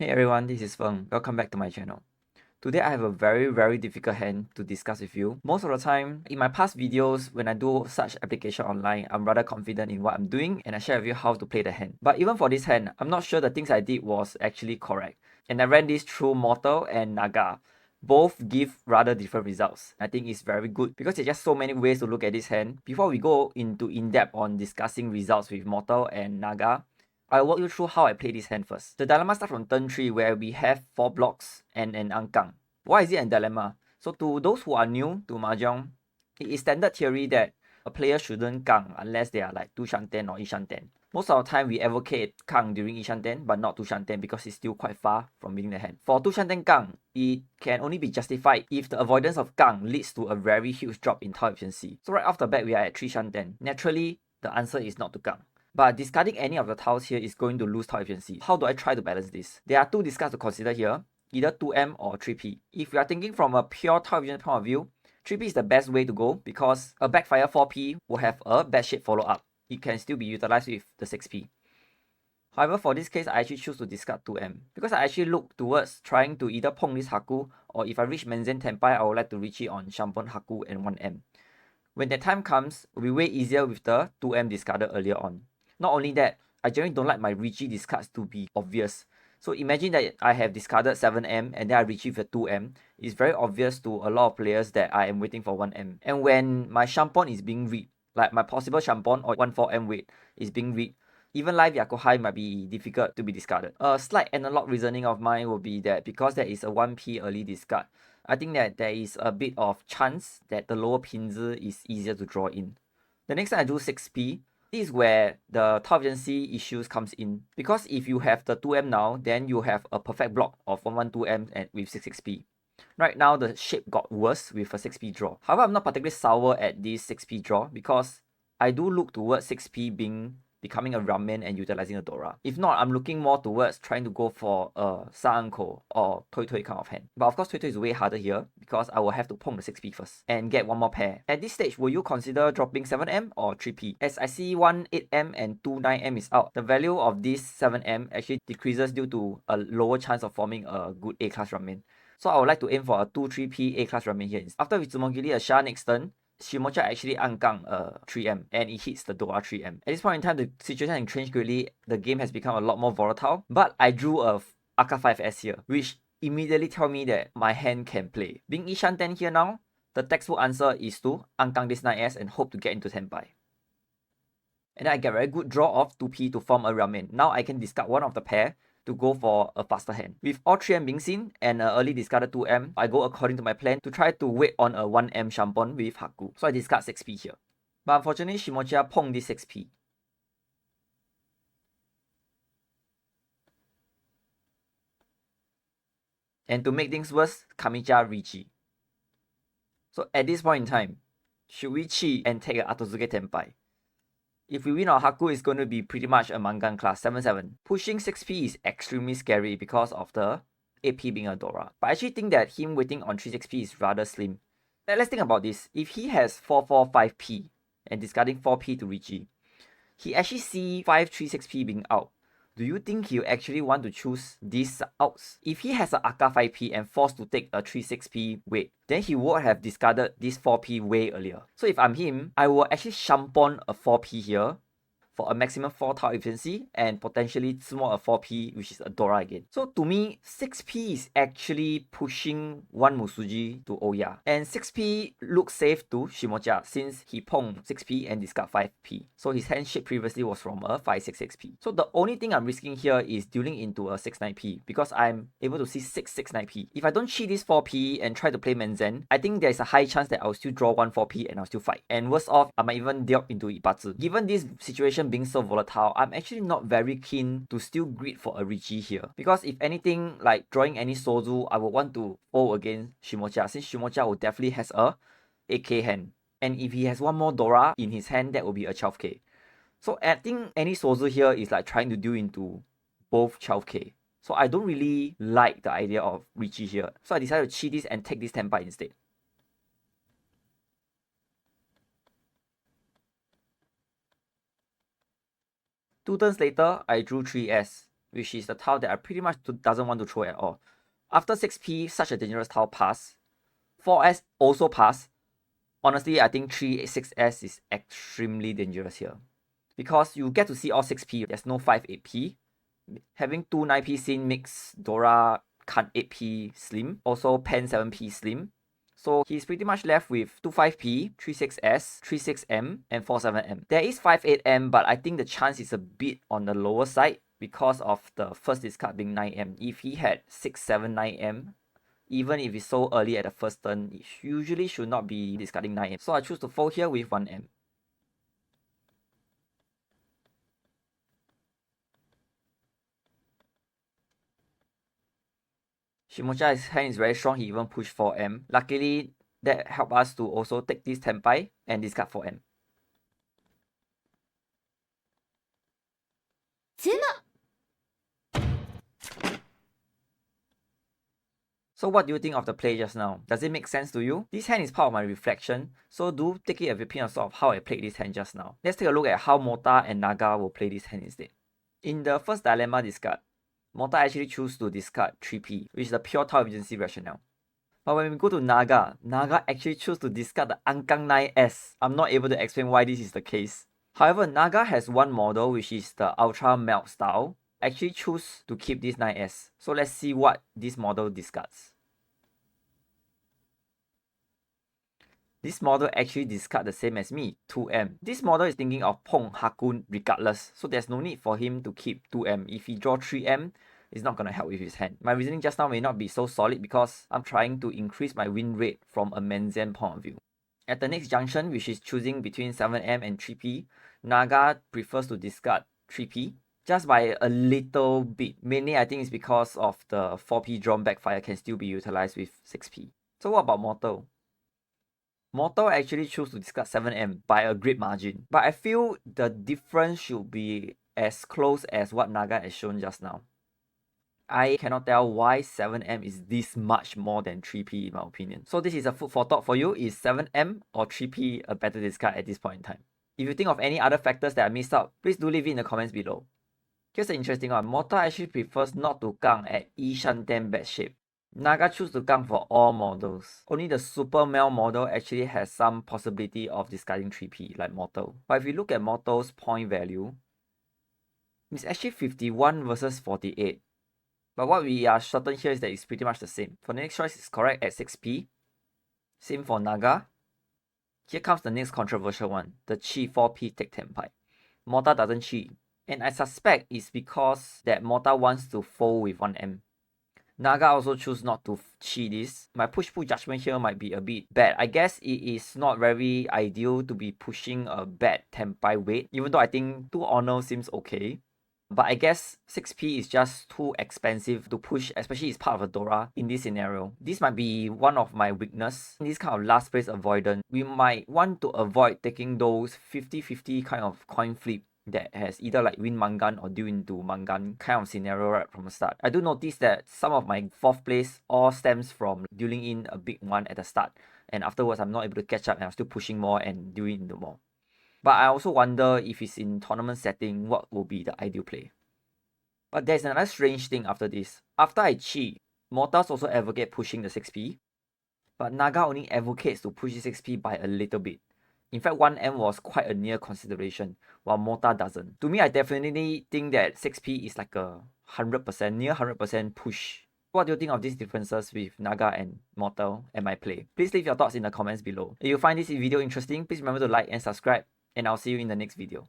Hey everyone, this is Feng. Welcome back to my channel. Today I have a very difficult hand to discuss with you. Most of the time, in my past videos, when I do such application online, I'm rather confident in what I'm doing and I share with you how to play the hand. But even for this hand, I'm not sure the things I did was actually correct. And I ran this through Mortal and Naga. Both give rather different results. I think it's very good because there's just so many ways to look at this hand. Before we go into in-depth on discussing results with Mortal and Naga, I'll walk you through how I play this hand first. The dilemma starts from turn 3 where we have 4 blocks and an Ankan. Why is it a dilemma? So to those who are new to Mahjong, it is standard theory that a player shouldn't Kang unless they are like 2 Shanten or 1 Shanten. Most of the time we advocate Kang during 1 Shanten but not 2 Shanten because it's still quite far from winning the hand. For 2 Shanten Kang, it can only be justified if the avoidance of Kang leads to a very huge drop in tile efficiency. So right off the bat we are at 3 Shanten. Naturally, the answer is not to Kang. But discarding any of the tiles here is going to lose tile efficiency. How do I try to balance this? There are 2 discards to consider here, either 2M or 3P. If you are thinking from a pure tile efficiency point of view, 3P is the best way to go because a Backfire 4P will have a bad shape follow-up. It can still be utilized with the 6P. However, for this case, I actually choose to discard 2M because I actually look towards trying to either Pong this Haku or if I reach Menzen Tenpai, I would like to reach it on Shanpon Haku and 1M. When that time comes, it will be way easier with the 2M discarded earlier on. Not only that, I generally don't like my Riichi discards to be obvious. So imagine that I have discarded 7M and then I retrieve the 2M. It's very obvious to a lot of players that I am waiting for 1M. And when my Shanpon is being read, like my possible Shanpon or 1-4M weight is being read, even live Yakuhai might be difficult to be discarded. A slight analog reasoning of mine will be that because there is a 1P early discard, I think that there is a bit of chance that the lower pinzi is easier to draw in. The next time I do 6P, this is where the top efficiency issues comes in. Because if you have the 2M now, then you have a perfect block of 1-1-2M and with 6-6P. Right now, the shape got worse with a 6P draw. However, I'm not particularly sour at this 6P draw because I do look towards 6P becoming a ramen and utilizing a Dora. If not, I'm looking more towards trying to go for a Sanko or Toi Toi kind of hand. But of course, Toi Toi is way harder here because I will have to Pong the 6P first and get one more pair. At this stage, will you consider dropping 7M or 3P? As I see 1 8M and 2 9M is out, the value of this 7M actually decreases due to a lower chance of forming a good A-class ramen. So I would like to aim for a 2-3P A-class ramen here. After Vitsumogili a Sha next turn, Shimocha actually Ankan 3M and it hits the Dora 3M. At this point in time, the situation has changed greatly. The game has become a lot more volatile. But I drew a Aka 5S here, which immediately tell me that my hand can play. Being Ishan 10 here now, the textbook answer is to Ankan this 9S and hope to get into Tenpai. And then I get a very good draw of 2P to form a ramen. Now I can discard one of the pair to go for a faster hand. With all 3M being seen and an early discarded 2M, I go according to my plan to try to wait on a 1M Shanpon with Haku. So I discard 6P here. But unfortunately, Shimocha Pong this 6P. And to make things worse, Kamicha Riichi. So at this point in time, should we cheat and take a Atozuke Tenpai? If we win our Haku, it's going to be pretty much a Mangan class 7-7. Pushing 6P is extremely scary because of the 8P being a Dora. But I actually think that him waiting on 3-6P is rather slim. Let's think about this. If he has 4-4-5P and discarding 4P to Riichi, he actually see 5-3-6P being out. Do you think he'll actually want to choose these outs? If he has an Aka 5P and forced to take a 3-6P weight, then he would have discarded this 4P way earlier. So if I'm him, I will actually Shanpon a 4P here for a maximum 4 tile efficiency and potentially small a 4P, which is a Dora again. So to me, 6P is actually pushing 1 Musuji to Oya. And 6P looks safe to Shimocha since he Pong 6P and discard 5P. So his hand shape previously was from a 5-6-6P. So the only thing I'm risking here is dealing into a 6-9P because I'm able to see 6-6-9P. If I don't cheat this 4P and try to play Menzen, I think there's a high chance that I'll still draw 1 4P and I'll still fight. And worse off, I might even deal into Ipatsu. Given this situation being so volatile, I'm actually not very keen to still greed for a Riichi here. Because if anything, like drawing any Sozu, I would want to fold against Shimocha, since Shimocha will definitely has a 8K hand. And if he has one more Dora in his hand, that will be a 12K. So I think any Sozu here is like trying to deal into both 12K. So I don't really like the idea of Riichi here. So I decided to cheat this and take this Tenpai instead. 2 turns later, I drew 3S. which is the tile that I pretty much doesn't want to throw at all. After 6p, such a dangerous tile pass. 4s also pass. Honestly, I think 3, 6s is extremely dangerous here. Because you get to see all 6p, there's no 5, 8p. Having 2 9p scene makes Dora can't 8p slim, also pen 7p slim. So he's pretty much left with 2 5p, 3 6s, 3 6m, and 4 7m. There is 5 8m, but I think the chance is a bit on the lower side because of the first discard being 9m. If he had 6 7 9m, even if it's so early at the first turn, it usually should not be discarding 9m. So I choose to fold here with 1m. Shimocha's hand is very strong, he even pushed 4m. Luckily, that helped us to also take this Tenpai and discard 4m. So what do you think of the play just now? Does it make sense to you? This hand is part of my reflection, so do take it as a pinch of salt of how I played this hand just now. Let's take a look at how Mortal and Naga will play this hand instead. In the first dilemma discard, Mortal actually choose to discard 3p, which is the pure tile efficiency rationale. But when we go to Naga, Naga actually choose to discard the Ankan 9S. I'm not able to explain why this is the case. However, Naga has one model which is the Ultra Melt style. Actually choose to keep this 9S. So let's see what this model discards. This model actually discard the same as me, 2m. This model is thinking of Pong Hakun regardless, so there's no need for him to keep 2m. If he draw 3m, it's not gonna help with his hand. My reasoning just now may not be so solid because I'm trying to increase my win rate from a Menzian point of view. At the next junction, which is choosing between 7m and 3p, Naga prefers to discard 3p just by a little bit. Mainly I think it's because of the 4p drawn Backfire can still be utilized with 6p. So what about Mortal? Mortal actually choose to discard 7m by a great margin. But I feel the difference should be as close as what Naga has shown just now. I cannot tell why 7m is this much more than 3p in my opinion. So this is a food for thought for you. Is 7m or 3p a better discard at this point in time? If you think of any other factors that I missed out, please do leave it in the comments below. Here's the interesting one. Mortal actually prefers not to gang at Shanten bad shape. Naga choose to gang for all models. Only the Super Mel model actually has some possibility of discarding 3p like Mortal. But if you look at Mortal's point value, it's actually 51 versus 48. But what we are certain here is that it's pretty much the same. For the next choice is correct at 6p. Same for Naga. Here comes the next controversial one, the Chi 4p take Tenpai. Mortal doesn't Chi. And I suspect it's because that Mortal wants to fold with 1m. Naga also choose not to Chi this. My push-pull judgment here might be a bit bad. I guess it is not very ideal to be pushing a bad Tenpai weight, even though I think 2 honor seems okay. But I guess 6p is just too expensive to push, especially it's part of a Dora in this scenario. This might be one of my weakness. In this kind of last place avoidance, we might want to avoid taking those 50-50 kind of coin flip that has either like win Mangan or due into Mangan kind of scenario right from the start. I do notice that some of my 4th place all stems from dealing in a big one at the start, and afterwards I'm not able to catch up and I'm still pushing more and doing into more. But I also wonder if it's in tournament setting, what will be the ideal play. But there's another strange thing after this. After I cheat, Mortals also advocate pushing the 6p, but Naga only advocates to push the 6p by a little bit. In fact, 1m was quite a near consideration, while Mortal doesn't. To me, I definitely think that 6p is like a 100%, near 100% push. What do you think of these differences with Naga and Mortal and my play? Please leave your thoughts in the comments below. If you find this video interesting, please remember to like and subscribe, and I'll see you in the next video.